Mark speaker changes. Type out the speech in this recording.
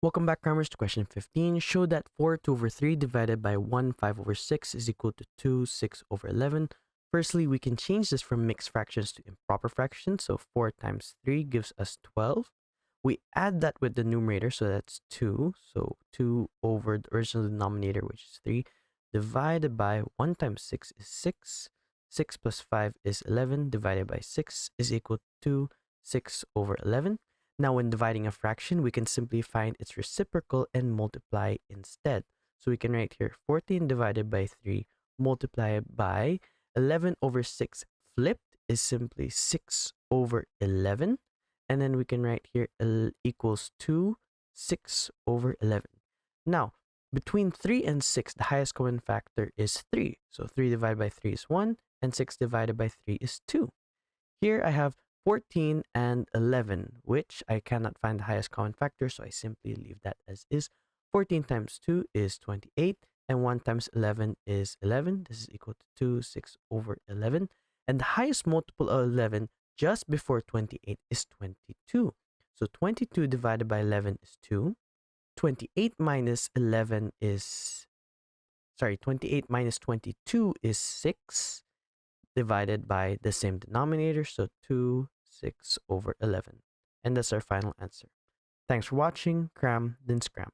Speaker 1: Welcome back, Crammers, to question 15. Show that 4 2 over 3 divided by 1 5 over 6 is equal to 2 6 over 11. Firstly, we can change this from mixed fractions to improper fractions. So 4 times 3 gives us 12. We add that with the numerator, so that's 2. So 2 over the original denominator, which is 3, divided by 1 times 6 is 6. 6 plus 5 is 11, divided by 6 is equal to 6 over 11. Now, when dividing a fraction, we can simply find its reciprocal and multiply instead. So we can write here 14 divided by 3 multiplied by 11 over 6 flipped is simply 6 over 11. And then we can write here L equals 2, 6 over 11. Now, between 3 and 6, the highest common factor is 3. So 3 divided by 3 is 1, and 6 divided by 3 is 2. Here I have 14 and 11, which I cannot find the highest common factor, so I simply leave that as is. 14 times 2 is 28, and 1 times 11 is 11. This is equal to 2, 6 over 11. And the highest multiple of 11 just before 28 is 22. So 22 divided by 11 is 2. 28 minus 11 is... 28 minus 22 is 6, divided by the same denominator, so 2, 6 over 11. And that's our final answer. Thanks for watching. Cram, then scram.